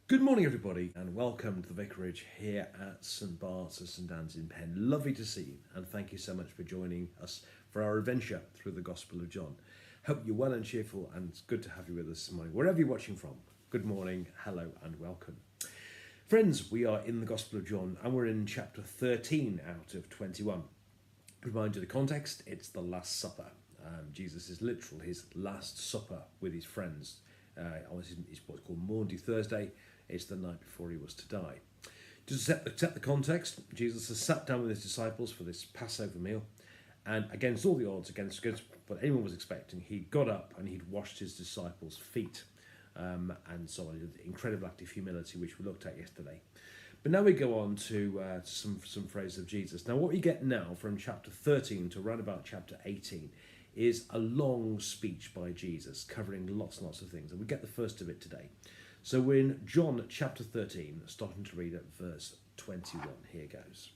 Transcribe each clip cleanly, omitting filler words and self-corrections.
Good morning, everybody, and welcome to the Vicarage here at St Bart's of St Anne's in Penn. Lovely to see you, and thank you so much for joining us for our adventure through the Gospel of John. Hope you're well and cheerful, and it's good to have you with us this morning. Wherever you're watching from, good morning, hello, and welcome. Friends, we are in the Gospel of John, and we're in chapter 13 out of 21. Remind you of the context, it's the Last Supper. Jesus is his Last Supper with his friends. It's what's called Maundy Thursday. It's the night before he was to die. To set the context, Jesus has sat down with his disciples for this Passover meal, and against all the odds, against what anyone was expecting, he got up and he'd washed his disciples' feet, and so on. An incredible act of humility, which we looked at yesterday. But now we go on to some phrases of Jesus. Now, what we get now from chapter 13 to around about chapter 18 is a long speech by Jesus covering lots and lots of things, and we get the first of it today. So we're in John chapter 13, starting to read at verse 21. Here goes.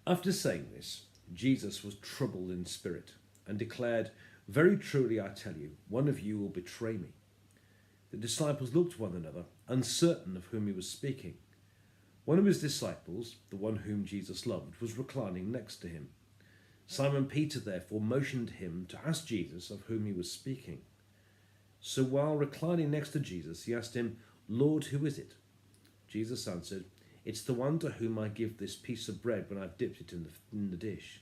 After saying this, Jesus was troubled in spirit and declared, "Very truly I tell you, one of you will betray me." The disciples looked at one another, uncertain of whom he was speaking. One of his disciples, the one whom Jesus loved, was reclining next to him. Simon Peter therefore motioned him to ask Jesus of whom he was speaking. So while reclining next to Jesus, he asked him, "Lord, who is it?" Jesus answered, "It's the one to whom I give this piece of bread when I've dipped it in the dish."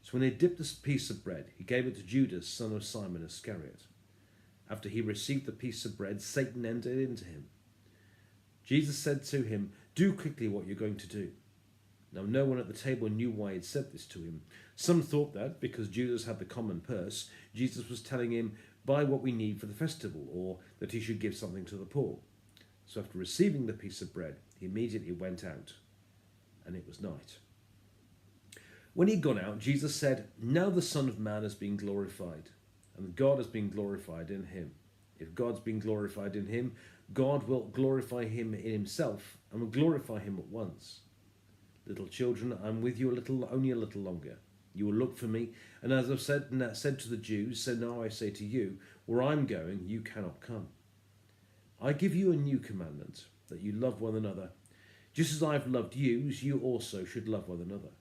So when he dipped this piece of bread, he gave it to Judas, son of Simon Iscariot. After he received the piece of bread, Satan entered into him. Jesus said to him, "Do quickly what you're going to do." Now no one at the table knew why he had said this to him. Some thought that, because Judas had the common purse, Jesus was telling him, "Buy what we need for the festival," or that he should give something to the poor. So after receiving the piece of bread, he immediately went out, and it was night. When he'd gone out, Jesus said, "Now the Son of Man has been glorified, and God has been glorified in him. If God's been glorified in him, God will glorify him in himself, and will glorify him at once. Little children, I'm with you only a little longer. You will look for me, and as I've said to the Jews, so now I say to you, where I'm going, you cannot come. I give you a new commandment, that you love one another. Just as I've loved you, you also should love one another.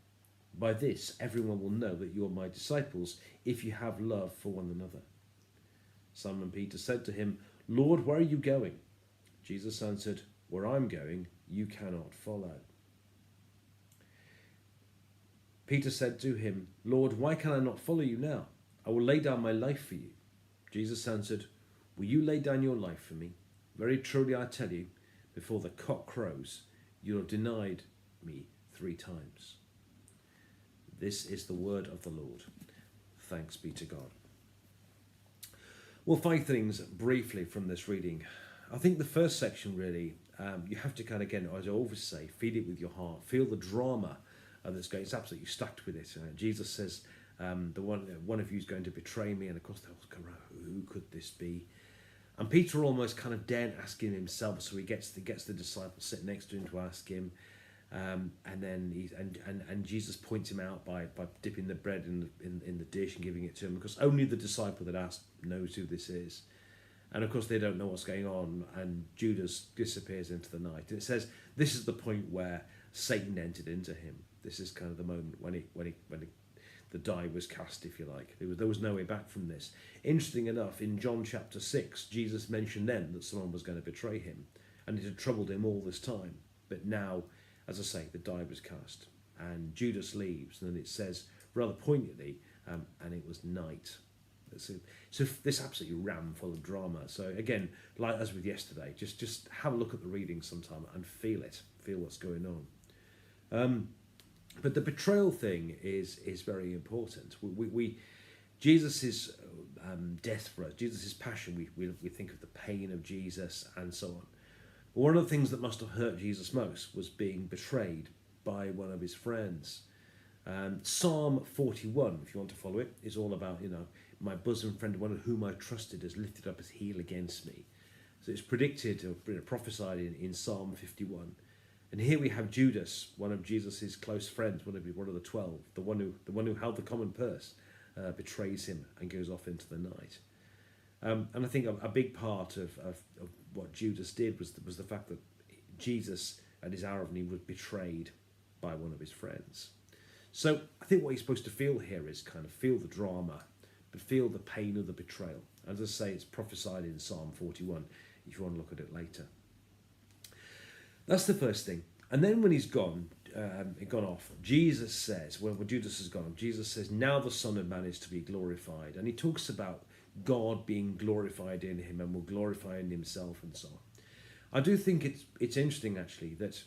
By this, everyone will know that you are my disciples, if you have love for one another." Simon Peter said to him, "Lord, where are you going?" Jesus answered, "Where I'm going, you cannot follow." Peter said to him, "Lord, why can I not follow you now? I will lay down my life for you." Jesus answered, "Will you lay down your life for me? Very truly I tell you, before the cock crows, you have denied me 3 times. This is the word of the Lord. Thanks be to God. Well, 5 things briefly from this reading. I think the first section really, you have to kind of, again, as I always say, feed it with your heart. Feel the drama that's going. It's absolutely stacked with it. Jesus says, "The one of you is going to betray me," and of course they're all going, "Who could this be?" And Peter almost kind of daren't ask him himself, so he gets the disciple sit next to him to ask him, and then and Jesus points him out by dipping the bread in the dish and giving it to him, because only the disciple that asked knows who this is. And of course they don't know what's going on, and Judas disappears into the night. And it says this is the point where Satan entered into him. This is kind of the moment when the die was cast, if you like. There was no way back from this. Interesting enough, in John chapter 6, Jesus mentioned then that someone was going to betray him, and it had troubled him all this time. But now, as I say, the die was cast, and Judas leaves, and then it says rather poignantly, and it was night. So this absolutely ram full of drama. So again, like as with yesterday, just have a look at the reading sometime and feel what's going on. But the betrayal thing is very important. Jesus' death for us, Jesus' passion, we think of the pain of Jesus and so on. But one of the things that must have hurt Jesus most was being betrayed by one of his friends. Psalm 41, if you want to follow it, is all about, my bosom friend, one of whom I trusted, has lifted up his heel against me. So it's predicted or prophesied in Psalm 51. And here we have Judas, one of Jesus' close friends, one of the 12, the one who held the common purse, betrays him and goes off into the night. And I think a big part of what Judas did was the fact that Jesus at his hour of need was betrayed by one of his friends. So I think what he's supposed to feel here is kind of feel the drama, but feel the pain of the betrayal. As I say, it's prophesied in Psalm 41, if you want to look at it later. That's the first thing. And then when he's gone off, Jesus says, when Judas has gone off, Jesus says, now the Son of Man is to be glorified. And he talks about God being glorified in him and will glorify in himself and so on. I do think it's interesting, actually, that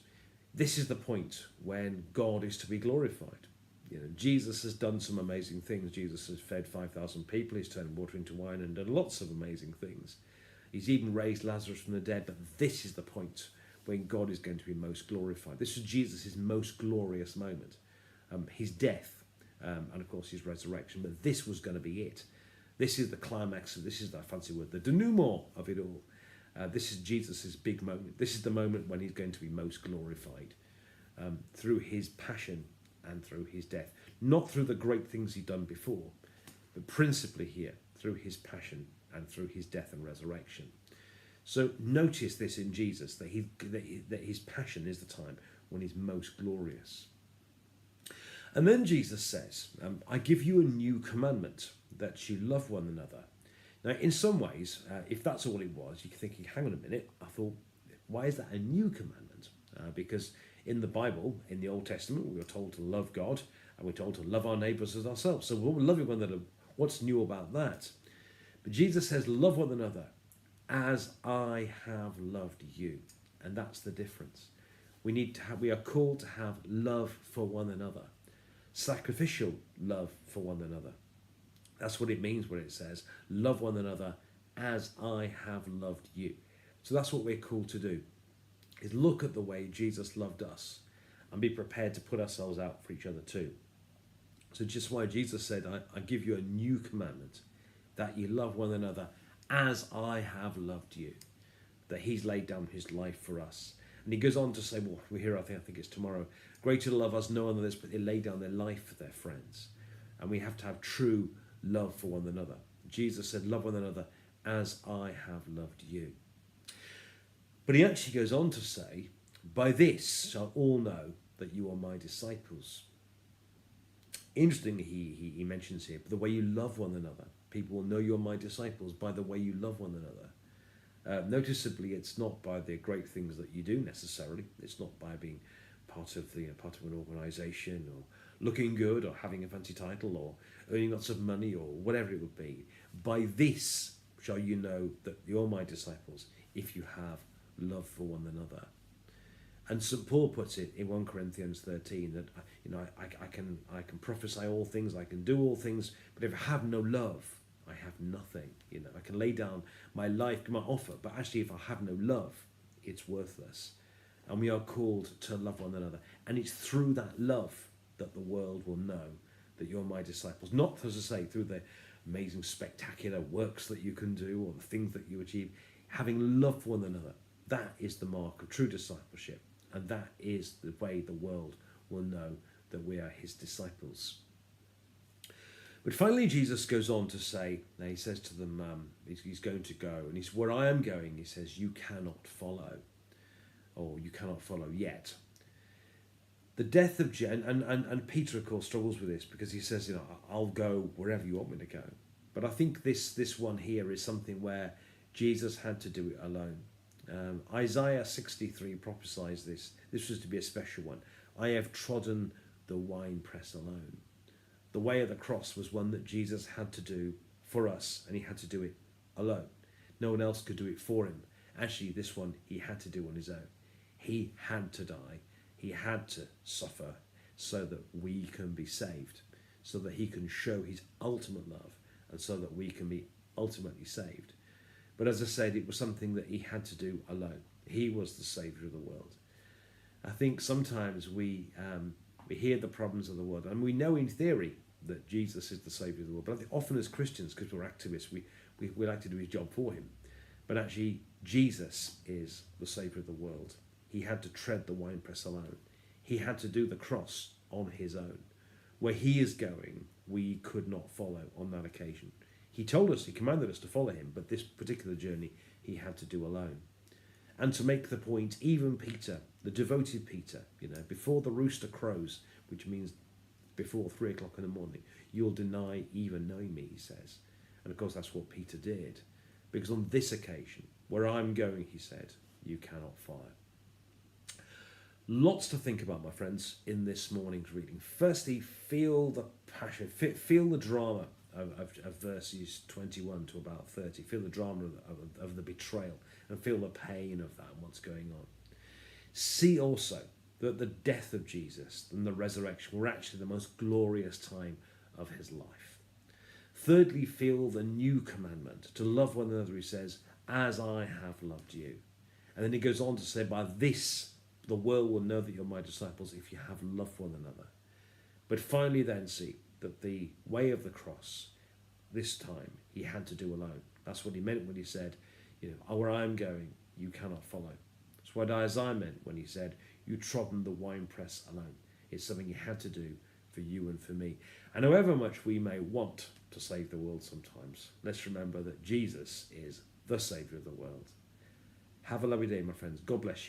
this is the point when God is to be glorified. You know, Jesus has done some amazing things. Jesus has fed 5,000 people. He's turned water into wine and done lots of amazing things. He's even raised Lazarus from the dead. But this is the point when God is going to be most glorified. This is Jesus' most glorious moment. His death and, of course, his resurrection. But this was going to be it. This is the climax of, this is that fancy word, the denouement of it all. This is Jesus' big moment. This is the moment when he's going to be most glorified through his passion and through his death. Not through the great things he'd done before, but principally here, through his passion and through his death and resurrection. So notice this in Jesus, that his passion is the time when he's most glorious. And then Jesus says, I give you a new commandment, that you love one another. Now, in some ways, if that's all it was, you're thinking, hang on a minute, I thought, why is that a new commandment? Because in the Bible, in the Old Testament, we were told to love God, and we're told to love our neighbours as ourselves. So we're loving one another. What's new about that? But Jesus says, love one another as I have loved you. And that's the difference. We are called to have love for one another. Sacrificial love for one another. That's what it means when it says, love one another as I have loved you. So that's what we're called to do, is look at the way Jesus loved us and be prepared to put ourselves out for each other too. So just why Jesus said, I give you a new commandment, that you love one another as I have loved you, that he's laid down his life for us. And he goes on to say, well, we're here, I think it's tomorrow, greater love us no one than this, but they lay down their life for their friends. And we have to have true love for one another. Jesus said, love one another as I have loved you. But he actually goes on to say, by this shall all know that you are my disciples. Interestingly, he mentions here, the way you love one another. People will know you're my disciples by the way you love one another. Noticeably, it's not by the great things that you do necessarily. It's not by being part of an organisation or looking good or having a fancy title or earning lots of money or whatever it would be. By this shall you know that you're my disciples, if you have love for one another. And St. Paul puts it in 1 Corinthians 13 that I can prophesy all things, I can do all things, but if I have no love, I have nothing. I can lay down my life, my offer, but actually if I have no love, it's worthless. And we are called to love one another. And it's through that love that the world will know that you're my disciples. Not, as I say, through the amazing, spectacular works that you can do or the things that you achieve. Having love for one another, that is the mark of true discipleship. And that is the way the world will know that we are his disciples. But finally, Jesus goes on to say, now he says to them, he's going to go. And he's where I am going, he says, you cannot follow. Or you cannot follow yet. The death of and Peter, of course, struggles with this because he says, I'll go wherever you want me to go. But I think this one here is something where Jesus had to do it alone. Isaiah 63 prophesies this. This was to be a special one. I have trodden the winepress alone. The way of the cross was one that Jesus had to do for us, and he had to do it alone. No one else could do it for him. Actually, this one he had to do on his own. He had to die. He had to suffer so that we can be saved, so that he can show his ultimate love, and so that we can be ultimately saved. But as I said, it was something that he had to do alone. He was the saviour of the world. I think sometimes we hear the problems of the world, and we know in theory that Jesus is the saviour of the world. But I think often as Christians, because we're activists, we like to do his job for him. But actually, Jesus is the saviour of the world. He had to tread the winepress alone. He had to do the cross on his own. Where he is going, we could not follow on that occasion. He told us, he commanded us to follow him, but this particular journey he had to do alone. And to make the point, even Peter, the devoted Peter, before the rooster crows, which means before 3 o'clock in the morning, you'll deny even knowing me, he says. And of course, that's what Peter did. Because on this occasion, where I'm going, he said, you cannot follow. Lots to think about, my friends, in this morning's reading. Firstly, feel the passion, feel the drama of verses 21 to about 30. Feel the drama of the betrayal and feel the pain of that and what's going on. See also that the death of Jesus and the resurrection were actually the most glorious time of his life. Thirdly, feel the new commandment to love one another, he says, as I have loved you. And then he goes on to say, by this the world will know that you're my disciples if you have love for one another. But finally then see that the way of the cross, this time, he had to do alone. That's what he meant when he said, where I'm going, you cannot follow. That's what Isaiah meant when he said, you trodden the winepress alone. It's something he had to do for you and for me. And however much we may want to save the world sometimes, let's remember that Jesus is the Saviour of the world. Have a lovely day, my friends. God bless you.